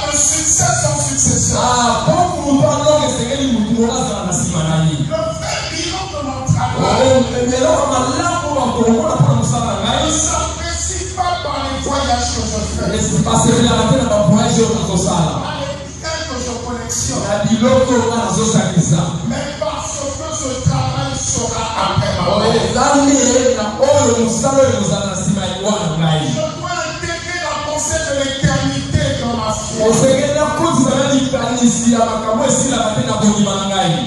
de succès sans succession. Le vrai bilan de mon travail ne s'apprécie pas par les voyages que je fais, par les biens que je collectionne, mais parce que ce travail sera après ma mort. Je dois intégrer la pensée de l'éternité dans ma foi.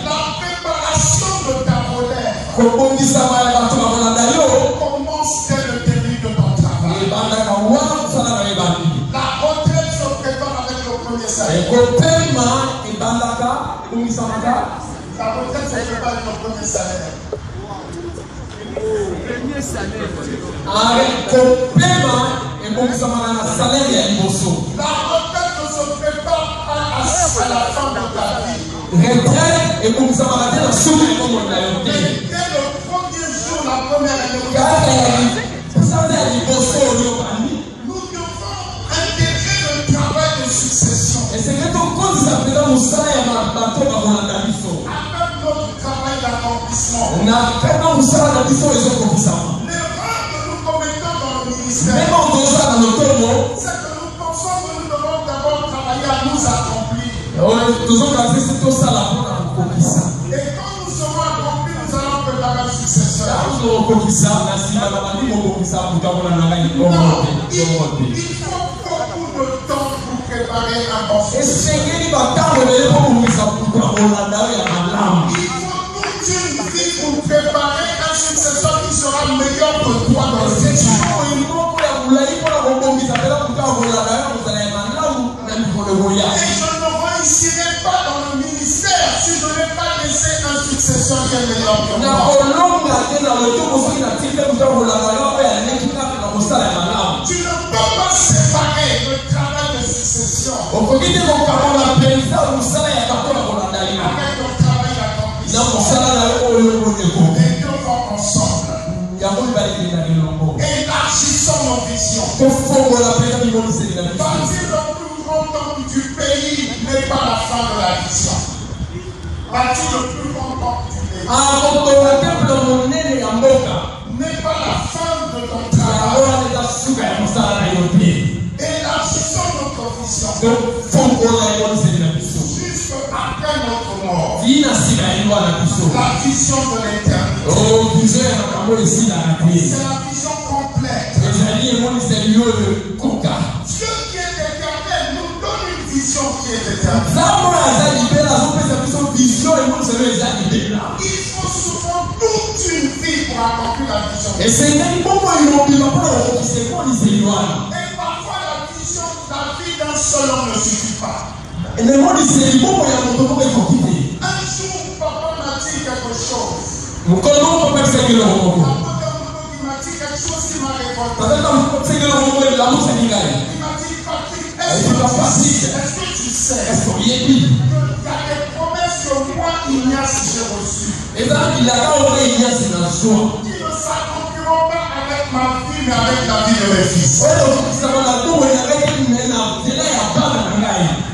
La préparation de ta relève commence dès le début de ton travail. La retraite se prépare avec le premier salaire. La retraite se prépare avec le premier salaire. premier salaire. La retraite se prépare à la fin de ta vie. Mais dès le premier jour, la première année, nous devons intégrer le travail de succession avec notre travail d'accomplissement. L'erreur que nous commettons dans le ministère, c'est que nous pensons que nous devons d'abord travailler à nous accomplir. Et quand nous serons accomplis, nous allons préparer le successeur. Non, il faut beaucoup de temps pour préparer un bon successeur. Il faut toute une vie pour préparer un successeur qui sera meilleur que toi dans le futur. Et je ne réussirai pas dans le ministère si je n'ai pas laissé un successeur qui est meilleur que moi. Tu ne peux pas séparer le travail de succession avec le travail d'accomplissement. Les deux vont ensemble. Élargissons nos visions. Bâtir le plus grand temple du pays n'est pas la fin de la vision. Bâtir le plus grand temple du pays n'est pas la fin de ton travail. Élargissons notre vision jusque après notre mort. La vision de l'éternité. C'est la vision complète. Dieu qui est éternel nous donne une vision qui est éternelle. Il faut souvent toute une vie pour accomplir la vision. Et parfois la vie d'un seul homme ne suffit pas. Un jour, papa m'a dit quelque chose. Il m'a dit quelque chose qui m'a révolté. Il m'a dit, Patrick, est-ce que tu sais qu'il y a des promesses que moi, Ignace, j'ai reçues qui ne s'accompliront pas avec ma vie, mais avec la vie de mes fils.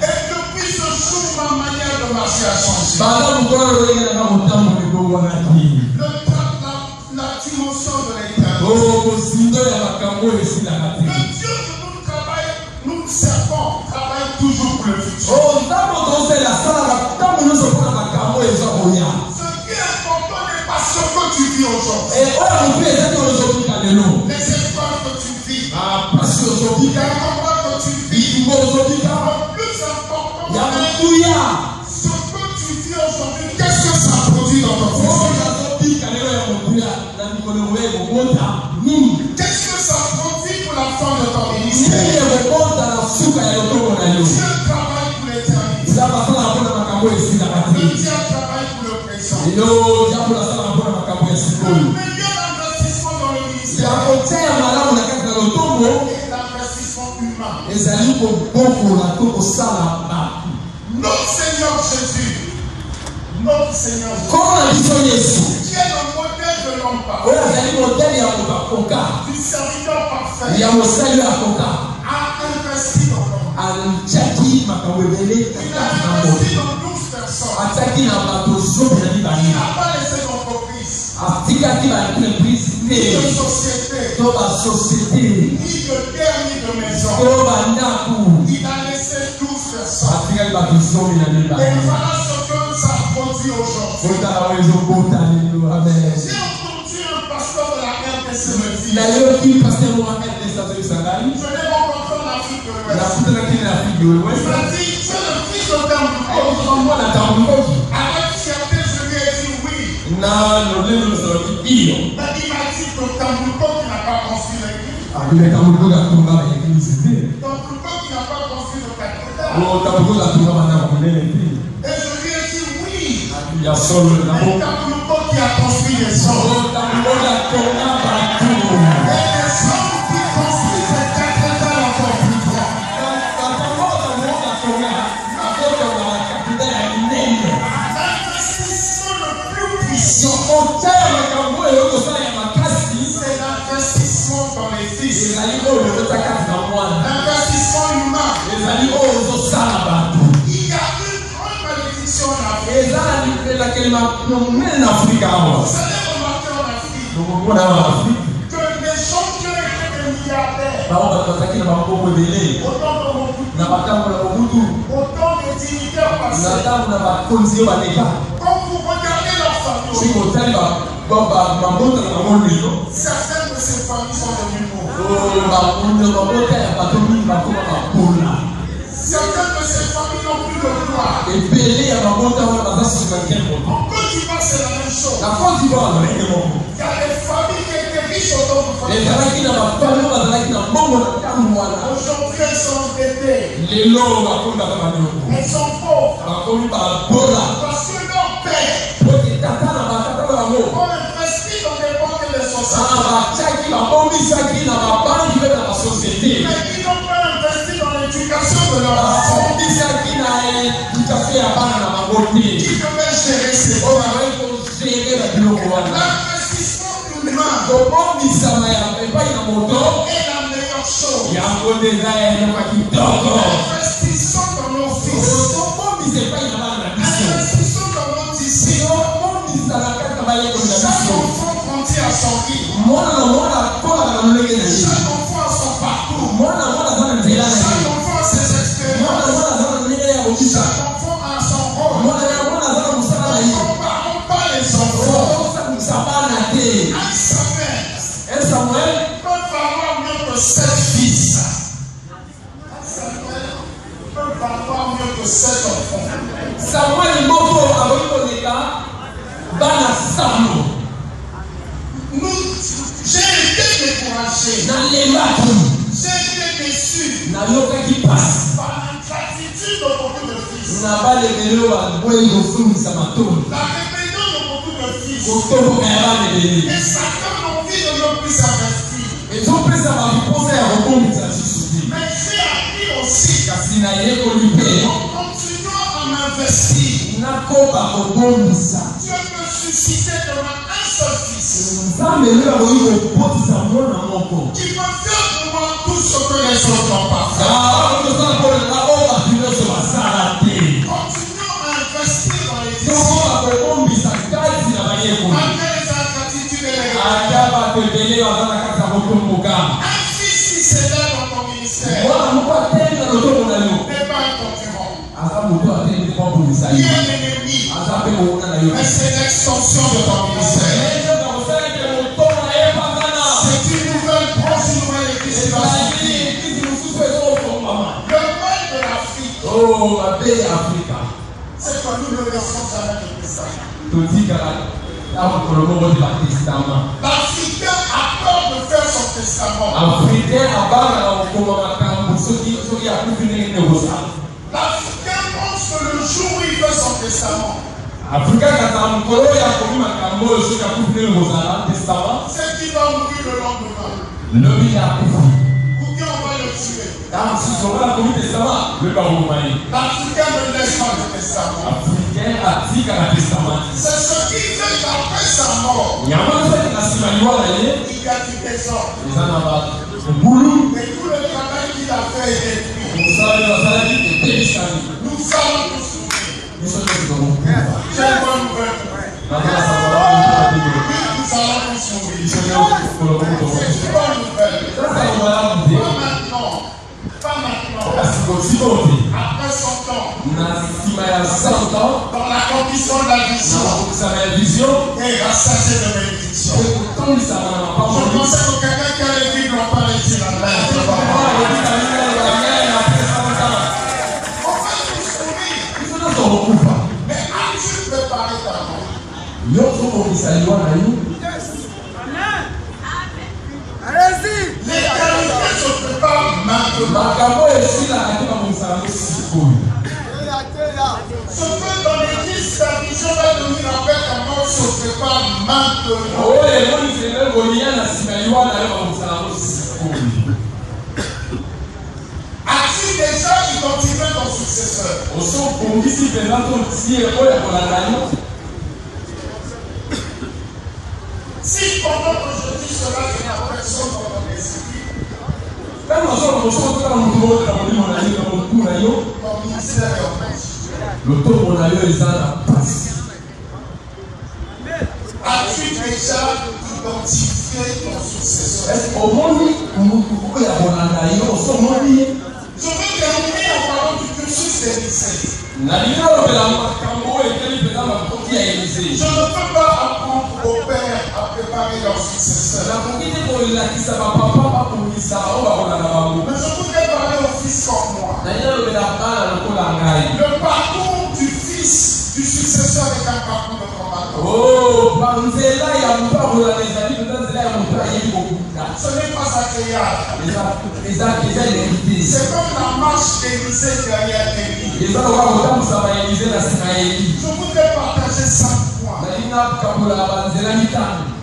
Et depuis ce jour, ma manière de marcher a changé. La dimension de l'éternité. Le Dieu que nous servons, travaille toujours pour le futur. Ce qui est important n'est pas ce que tu vis aujourd'hui. Les espoirs que tu vis, les combats que tu vis. Le plus important, ce que tu vis aujourd'hui, qu'est-ce que ça produit dans ton futur? Qu'est-ce que ça produit pour la fin de ton ministère? Dieu travaille pour l'éternité. Le Dieu travaille pour le présent. Le meilleur investissement dans le ministère est l'investissement humain. Notre Seigneur Jésus, qui est le modèle de l'homme parfait, du serviteur parfait, a investi dans l'homme. investi dans 12 personnes. Il n'a pas laissé d'entreprise, ni de société, ni de terre, ni de maison. Il a laissé 12 personnes. Et voilà ce que ça produit aujourd'hui. J'ai entendu un pasteur de la RDC me dire, je l'ai rencontré en Afrique de l'Ouest. Il m'a dit, c'est le fils de Tamboukot. Avec fierté, je lui ai dit oui. Mais il m'a dit que Tamboukot qui n'a pas construit l'église. Tamboukot qui n'a pas construit le cathédrale. Et je lui ai dit oui. Mais Tamboukot qui a construit les sols. Et les sols qui construisent les cathédrales encore plus grands. L'investissement le plus puissant, c'est l'investissement dans les fils. L'investissement humain. Il y a une grande malédiction en Afrique. Vous allez remarquer en Afrique que les gens qui ont été des milliardaires, autant de dignitaires passés, quand vous regardez leur famille, certaines de ces familles sont devenues pauvres. Certaines de ces familles n'ont plus de gloire. En Côte d'Ivoire, c'est la même chose. Il y a des familles qui étaient riches autant de familles. Aujourd'hui, elles sont endettées. Elles sont pauvres. Parce que leur père ont investi dans des banques et des sociétés. Mais ils n'ont pas investi dans l'éducation de leur enfant. Qui devait gérer ces biens. L'investissement humain est la meilleure chose. Investissons dans nos fils. Investissons dans nos disciples. Chaque enfant grandit à son rythme. Chaque enfant a son parcours. Chaque enfant a ses expériences. Chaque enfant a son rôle. Ne comparons pas les enfants. Un Samuel peut avoir mieux que 7 fils. Un Samuel peut avoir mieux que 7 enfants. J'ai été découragé. J'ai été déçu par l'ingratitude de beaucoup de fils. La rébellion de beaucoup de fils. Et Satan a envie de ne plus s'investir. Mais j'ai appris aussi en continuant à m'investir, Dieu peut susciter demain un seul fils qui peut faire de moi tout ce que les autres n'ont pas fait. Continuons à investir dans les disciples malgré les ingratitudes et les rébellions. Un fils qui s'élève dans ton ministère n'est pas un concurrent. Il est un ennemi, mais c'est l'extension de ton ministère. C'est une nouvelle branche, une nouvelle église qui va sortir. Le mal de l'Afrique, c'est que nous ne laissons jamais le testament. L'Africain a peur de faire son testament. L'Africain pense que le jour où il fait son testament, c'est qu'il va mourir le lendemain. Ou bien on va le tuer. L'Africain ne laisse pas le testament. C'est ce qui fait qu'après sa mort, il y a du désordre. Et tout le travail qu'il a fait est détruit. C'est une bonne nouvelle. Nous allons tous mourir. C'est une bonne nouvelle. Pas maintenant. Après 100 ans. Dans l'accomplissement de la vision. Et il va s'agir de bénédiction. Je pensais que quelqu'un qui a les Bibles n'a pas réussi la main. Mais as-tu préparé ta mort? Allez-y! L'éternité se prépare maintenant. Ce que dans l'église, la vision va devenir après ta mort se prépare maintenant. As-tu déjà identifié ton successeur? Si pendant que je dis cela, il n'y a personne dans mon esprit, ton ministère est en place. As-tu déjà identifié ton successeur? Je veux terminer en parlant du cursus des lycées. Je ne peux pas apprendre aux pères à préparer leur successeur. Mais je voudrais parler aux fils comme moi. Le parcours du fils du successeur est un parcours de combattant. Ce n'est pas agréable. C'est comme la marche d'Élysée derrière Élie. Je voudrais partager 5 points.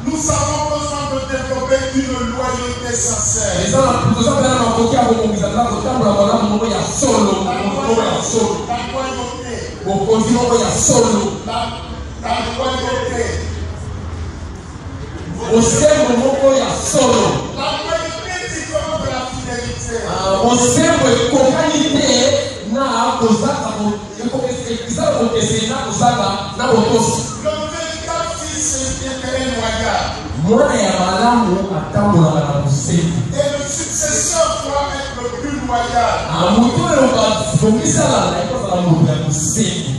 Nous avons besoin de développer une loyauté sincère. La loyauté. La loyauté est différente de la fidélité. Le véritable fils est bien loyal. Et le successeur doit être le plus loyal.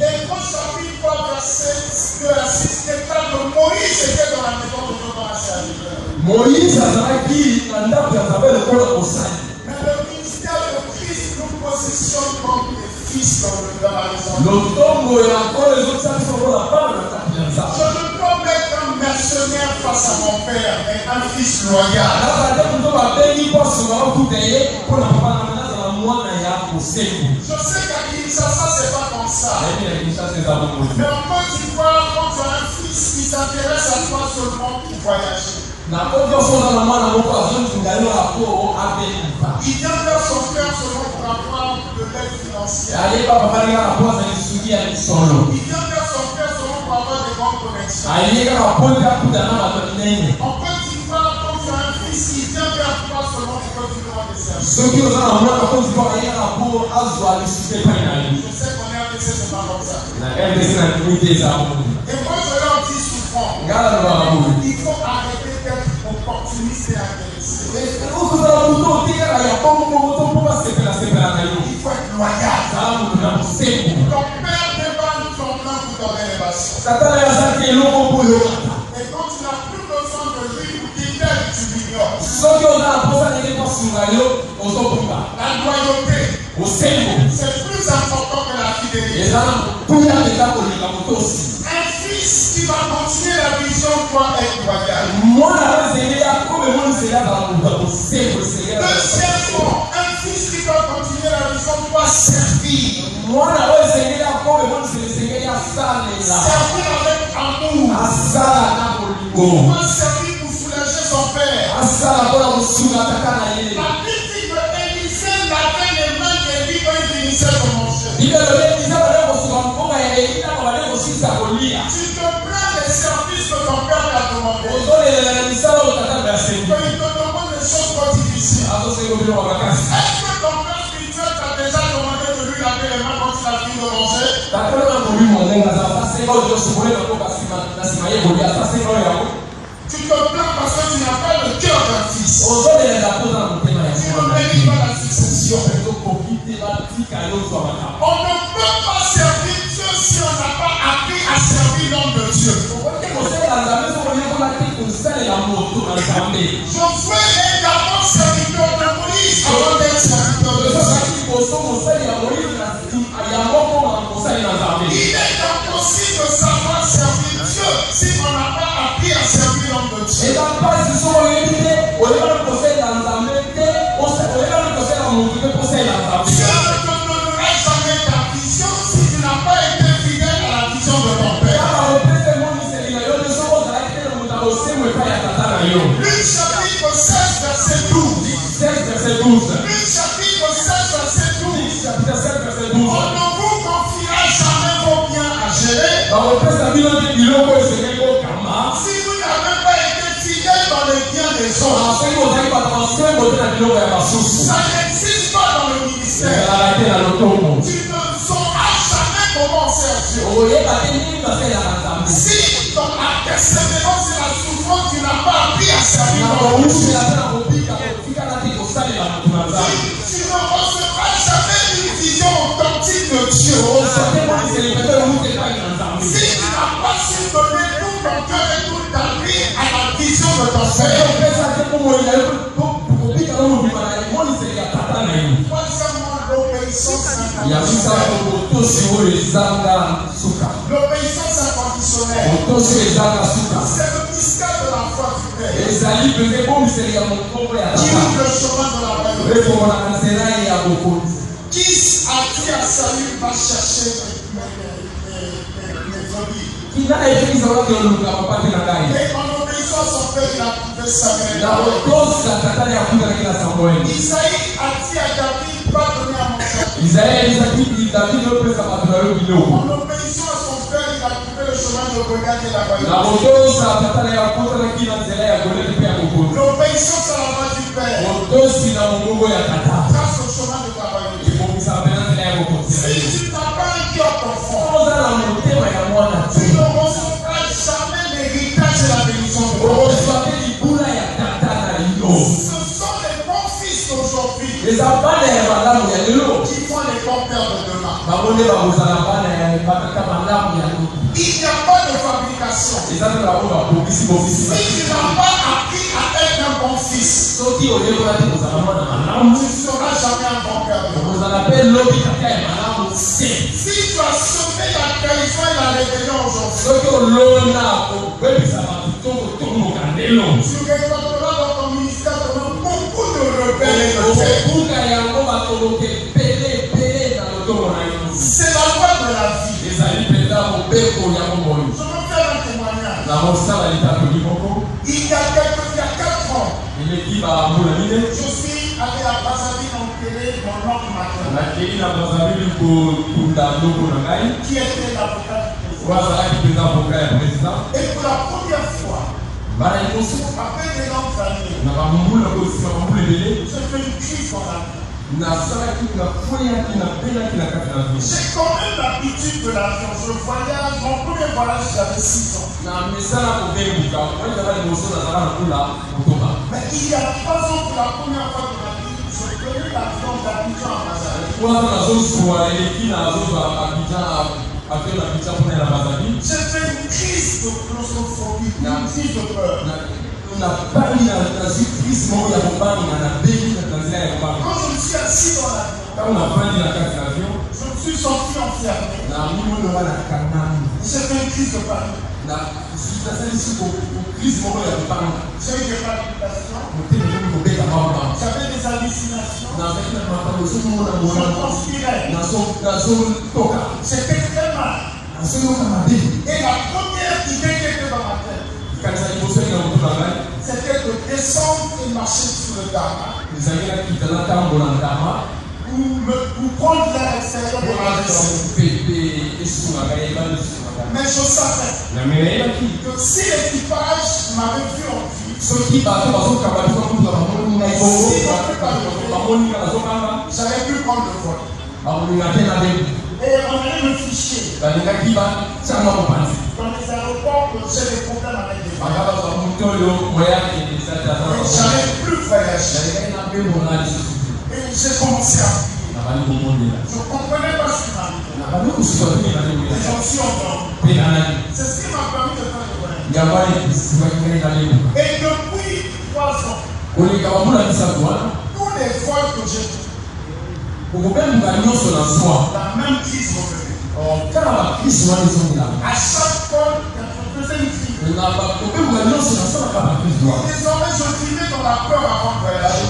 Et quand chapitre 3, verset 2 à 6, déclare que Moïse était dans la maison de Dieu dans la serviteur. Mais le ministère de Christ nous positionne comme des fils dans la maison. Je ne peux mettre un mercenaire face à mon père, mais un fils loyal. Je sais qu'à Kinshasa, c'est pas comme ça. Mais en Côte d'Ivoire, quand tu as un fils qui s'intéresse à toi seulement pour voyager. Il vient vers son père seulement pour avoir de l'aide financière. Il vient vers son père seulement pour avoir des grandes connexions. En Côte d'Ivoire, quand tu as un fils qui vient vers toi seulement pour que tu lui rendes des services. Je sais qu'on est RDC, c'est pas comme ça. Et moi, je leur dis souvent, il faut arrêter d'être opportuniste et intéressé. Il faut être loyal. Ton père déballe ton plein pour donner les bastions. Et quand tu n'as plus besoin de lui pour qu'il t'aide, tu l'ignores. La loyauté, c'est plus important que la fidélité. Un fils qui va continuer la vision doit être loyal. Deuxièmement, un fils qui va continuer la vision doit servir. Servir avec amour. Il doit servir pour soulager son père. La Bible dit que Élisée lavait les mains d'Élie quand il finissait de manger. Tu te plains des services que ton père t'a demandé. Quand il te demande des choses trop difficiles. Est-ce que ton père spirituel t'a déjà demandé de lui laver les mains quand il a fini de manger? Tu te plains parce que tu n'as pas le cœur d'un fils. Tu ne mérites pas la succession. On ne peut pas servir Dieu si on n'a pas appris à servir l'homme de Dieu. Josué est d'abord serviteur de Moïse avant d'être serviteur de Dieu. Il est impossible de savoir servir Dieu si on n'a pas appris à servir l'homme de Dieu. Dieu ne te donnera jamais ta vision si tu n'as pas été fidèle à la vision de ton père. Luc chapitre 16 verset 12. Luc chapitre 16 verset 12. On ne vous confiera jamais vos biens à gérer si vous n'avez pas été fidèle dans les biens des autres. Ça n'existe pas dans le ministère. Tu ne sauras jamais comment faire Dieu. Si dans la persévérance et la souffrance, tu n'as pas appris à servir l'homme, tu ne recevras jamais une vision authentique de Dieu. Si tu n'as pas su donner tout ton cœur et toute ta vie à la vision de ton Père. L'obéissance inconditionnelle. C'est le mystère de la foi du Père. Qui ouvre le chemin de la paix. Qui a qui a salut va chercher mes brebis. Et en obéissant à son Père, il a trouvé sa mère. Isaïe a dit à David, pas donner à mon serviteur. En obéissant à son Père, il a trouvé le chemin de Goliath et la Bayonne. L'obéissance à la voix du Père trace le chemin de ta Bayonne. Si tu n'as pas un cœur profond, tu ne recevras jamais l'héritage et la bénédiction de ton Père. Ce sont les bons fils d'aujourd'hui qui font les bons pères de demain. Il n'y a pas de fabrication. Si tu n'as pas appris à être un bon fils, tu ne seras jamais un bon père de demain. Si tu as sauvé la trahison et la rébellion aujourd'hui, tu récolteras dans ton ministère beaucoup de rebelles. C'est la loi de la vie. Je veux faire un témoignage. Il y a 4 ans, je suis allé à Brazzaville enterrer mon oncle maternel, qui était l'avocat du président. Et pour la première fois, après des longues années, j'ai fait une crise dans la vie. J'ai quand même l'habitude de l'avion. Je voyage, mon premier voyage j'avais 6 ans. Mais il y a 3 ans pour la première fois de ma vie, je prenais l'avion d'Abidjan à Brazzaville. J'ai fait une crise de claustrophobie, une crise de peur. Quand je me suis assis dans l'avion, je me suis senti enfermé. J'ai fait une crise de panique. J'ai eu des palpitations. J'avais des hallucinations. Je transpirais. J'étais très mal. Et la première idée qui était dans ma tête, c'était de descendre et marcher sur le tarmac. Pour prendre l'air extérieur pour mais je savais que si l'équipage m'avait vu en vie, j'avais pu prendre le vol. Et on allait me ficher. Dans les aéroports, j'ai des problèmes avec les gens. Et j'allais plus voyager. Et j'ai commencé à prier. Je ne comprenais pas ce qui m'arrivait. Et j'en suis endormi. C'est ce qui m'a permis de faire le voyage. Et depuis 3 ans, tous les vols que j'ai pris, la même crise revenait. À chaque fois, je faisais une crise. Désormais, je vivais dans la peur avant de voyager.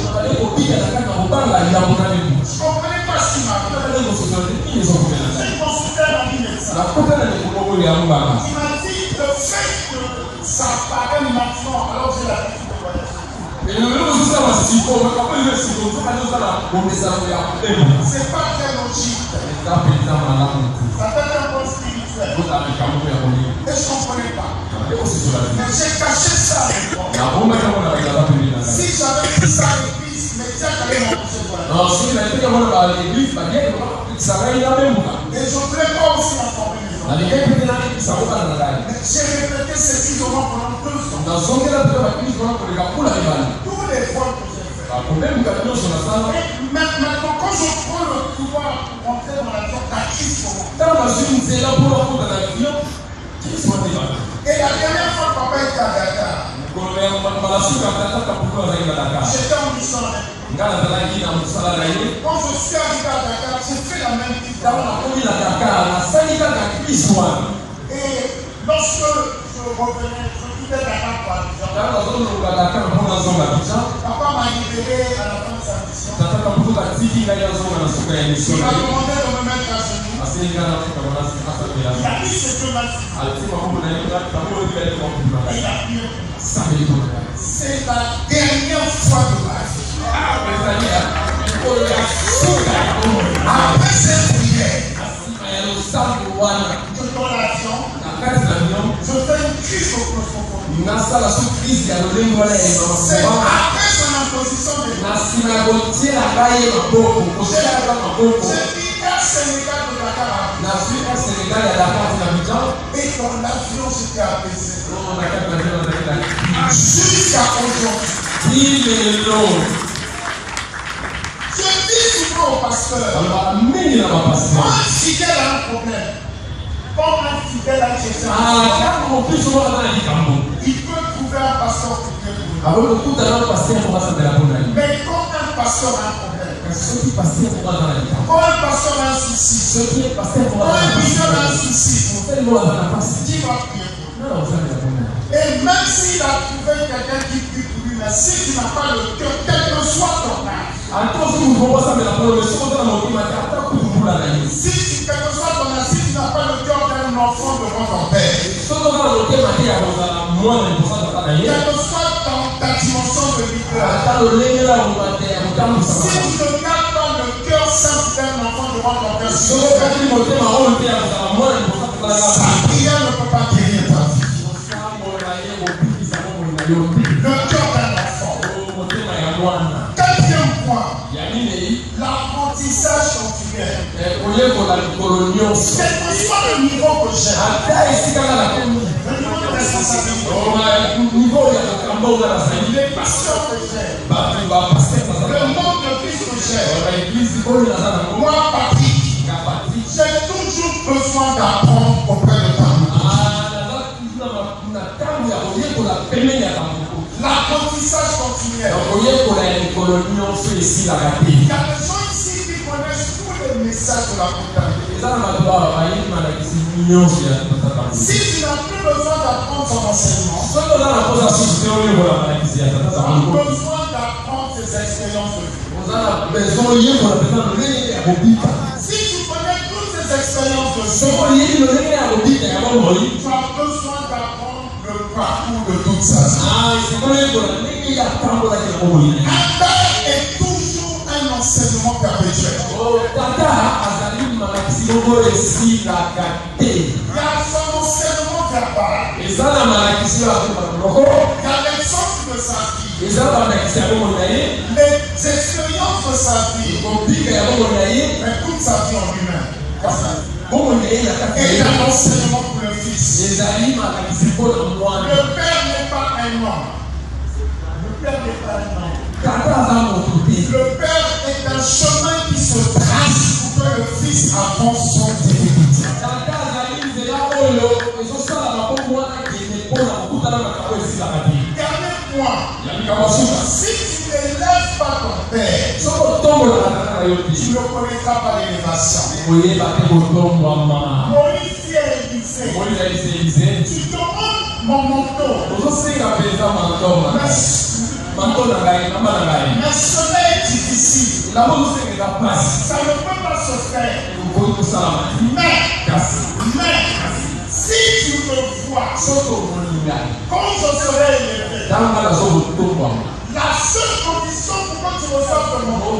Je ne comprenais pas ce qui m'arrivait. J'ai consulté un ami médecin. Il m'a dit le fait que ça paraît maintenant, alors j'ai l'habitude de voyager. C'est pas très logique. Ça fait un peu spirituel. Et je ne comprenais pas. Mais j'ai caché ça avec moi. Si j'avais fait ça à l'église, mais tiens, j'allais m'empêcher de voyager. Et je ne voulais pas aussi informer les gens. Mais j'ai répété ces isolements pendant 2 ans. Tous les vols que j'ai fait. Et maintenant, quand je prends le pouvoir pour rentrer dans l'avion, la crise commence. Et la dernière fois, papa était à Dakar. J'étais en mission avec lui. Quand je suis arrivé à Dakar, j'ai fait la même crise. Et lorsque je revenais, je quittais Dakar pour Abidjan. Papa m'a libéré à la fin de sa mission. Il m'a demandé de me mettre à genoux. Il a dit ce que m'a dit. C'est la dernière fois de ma vie. Après cette prière, je dans l'avion, je fais une crise au claustrophobie. C'est après son imposition de j'ai dit Air Sénégal de Dakar. Et dans l'avion, j'étais apaisé. Jusqu'à aujourd'hui. Je dis souvent au pasteur, un fidèle a un problème. Comme un fidèle a un chrétien, il peut trouver un pasteur pour Dieu. Mais quand un pasteur a un problème, quand un pasteur a un souci, quand un bishop a un souci, qui va prier pour lui? Et même s'il a trouvé quelqu'un qui prie pour lui, mais si tu n'as pas le cœur, quel que soit ton âge, si quel que soit ton âge, si tu n'as pas le cœur d'un enfant devant ton père, quelle que soit ta dimension de leader, si tu ne gardes pas le cœur simple d'un enfant devant ton père, sa prière ne peut pas guérir ta vie. Le cœur d'un enfant. Quatrième point, l'apprentissage continuel. Quel que soit le niveau que j'ai, le niveau de responsabilité, les passions que j'ai, le nombre de fils que j'ai, moi, Patrick, j'ai toujours besoin d'apprendre auprès de ta vie. L'apprentissage continuel. Il y a des gens ici qui connaissent tous les messages de la comptabilité. Si tu n'as plus besoin d'apprendre son enseignement, tu as besoin d'apprendre ses expériences de vie. Si tu connais toutes ces expériences de vie, tu as besoin d'apprendre le parcours de toute sa vie. Un père est toujours un enseignement perpétuel. Il y a son enseignement verbal. Il y a l'exemple de sa vie. Les expériences offre sa vie, mais toute sa vie en lui-même. Et dans l'enseignement pour le Fils. Le Père n'est pas un homme. Le Père n'est pas un homme. Le Père est un chemin qui se trace pour que le Fils avance son divinité. Gardez-moi. Si tu n'élèves pas ton Père, tu ne connaîtras pas l'élévation. Moïse est Élisée. Tu demandes mon manteau. Mais cela est difficile. Ça ne peut pas se faire. Mais si tu me vois, quand je serai élevé, la seule condition pour que tu reçoives de mon nom,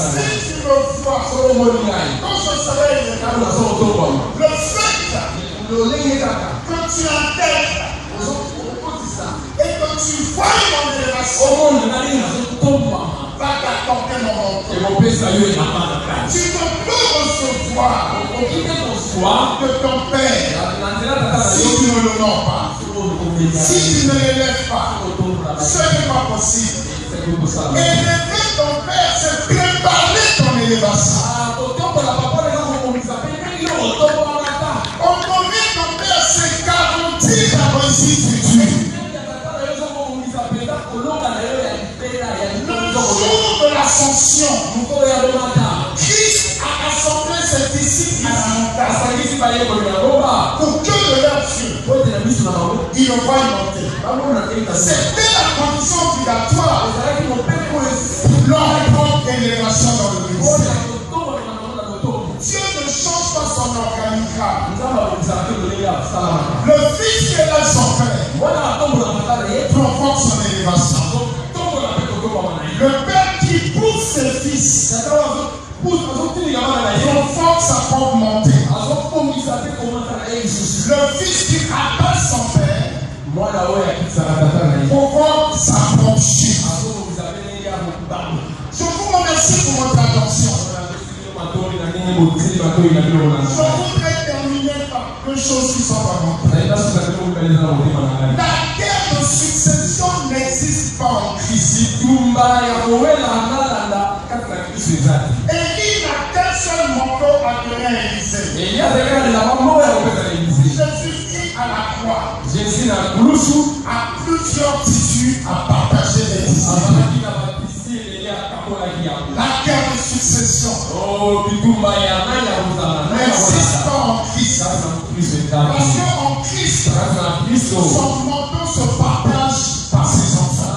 si tu me vois, quand je serai élevé, le fait que tu intègres et que tu vois mon élévation va t'apporter mon nom. Tu ne peux recevoir de ton Père si tu ne le nommes pas. Si tu ne l'élèves pas, ce n'est pas possible. Élever ton Père, c'est préparer ton élévation. Honorer ton Père, c'est garantir ta réussite future. Le jour de l'ascension, Christ a assemblé ses disciples à la montagne pour que de leurs yeux, ils le voient monter. C'était la condition obligatoire pour leur élévation dans le ministère. Dieu ne change pas son organigramme. Le Fils qui est là, son Père, provoque son élévation. Le Père qui pousse ses fils provoque sa propre montée. Le Fils qui appelle son Père provoque sa propre chute. Je vous remercie pour votre attention. Je voudrais terminer par deux choses qui sont avant. La guerre de succession n'existe pas en Christ. Élie n'a qu'un seul manteau à donner à Élisée. Jésus dit à la croix, à plusieurs tissus à partager les tissus. La guerre de succession n'existe pas en Christ. Parce qu'en Christ, son manteau se partage par ses enfants.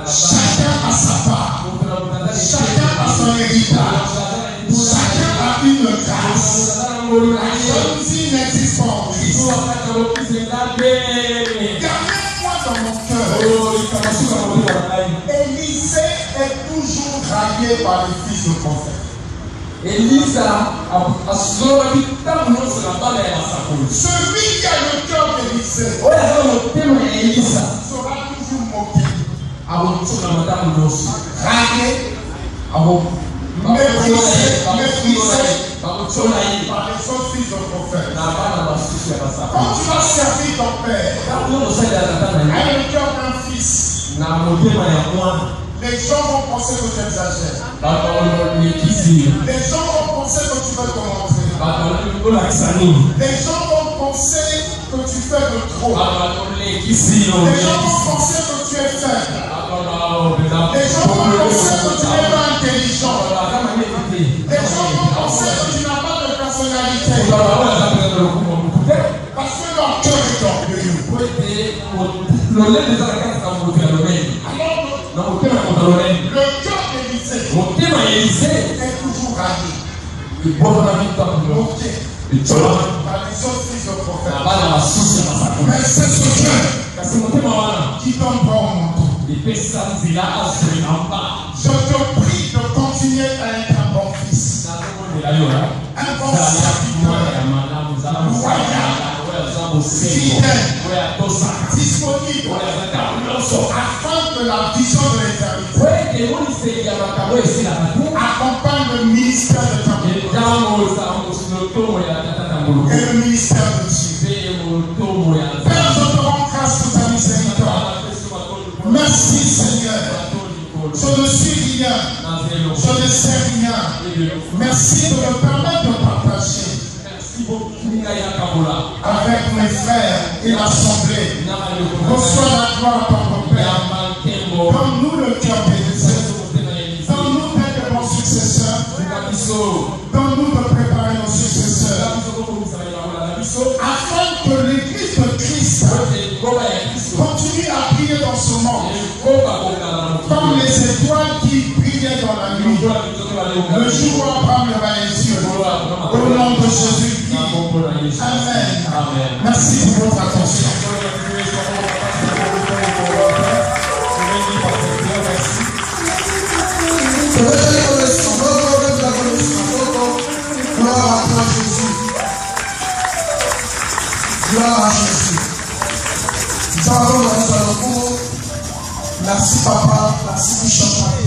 Chacun a sa part. Chacun a son héritage. Chacun a une grâce. La jalousie n'existe pas en Christ. Gardez-moi dans mon cœur. Élisée est toujours dragué par les fils de prophète. Celui qui a le cœur d'Élisée sera toujours moqué, dragué, méprisé par les autres fils de prophète. Quand tu vas servir ton Père avec le cœur d'un fils, les gens vont penser que tu exagères. Les gens vont penser que tu veux te montrer. Les gens vont penser que tu fais de trop. Les gens vont penser que tu es faible. Les gens vont penser que tu n'es pas intelligent. Les gens vont penser que tu n'as pas de personnalité. Parce que leur cœur est orgueilleux. Le cœur d'Élisée est toujours raillé. Moqué par les autres fils de prophètes. Mais c'est ce cœur qui donne bon manteau. Je te prie de continuer à être un bon fils. Un bon serviteur. Loyal. fidèle, disponible, afin que la vision de l'éternité accompagne le ministère de ta et le ministère de Dieu. Père, je te rends grâce pour ta miséricorde. Merci Seigneur. Je ne suis rien, je ne sais rien. Merci de me permettre de partager avec mes frères et l'assemblée. Reçois la gloire par ton Père. Donne-nous le cœur bénéfique. Donne-nous d'être de bons successeurs. Donne-nous de préparer nos successeurs. Afin que l'Église de Christ continue à briller dans ce monde. Comme les étoiles qui brillaient dans la nuit. Le jour où Abraham leva les yeux. Au nom de Jésus-Christ. Amen. Merci pour votre attention. Gloire à toi, Jésus. Gloire à Jésus. Nous allons dans le cours. Merci, papa. Merci, Bishop.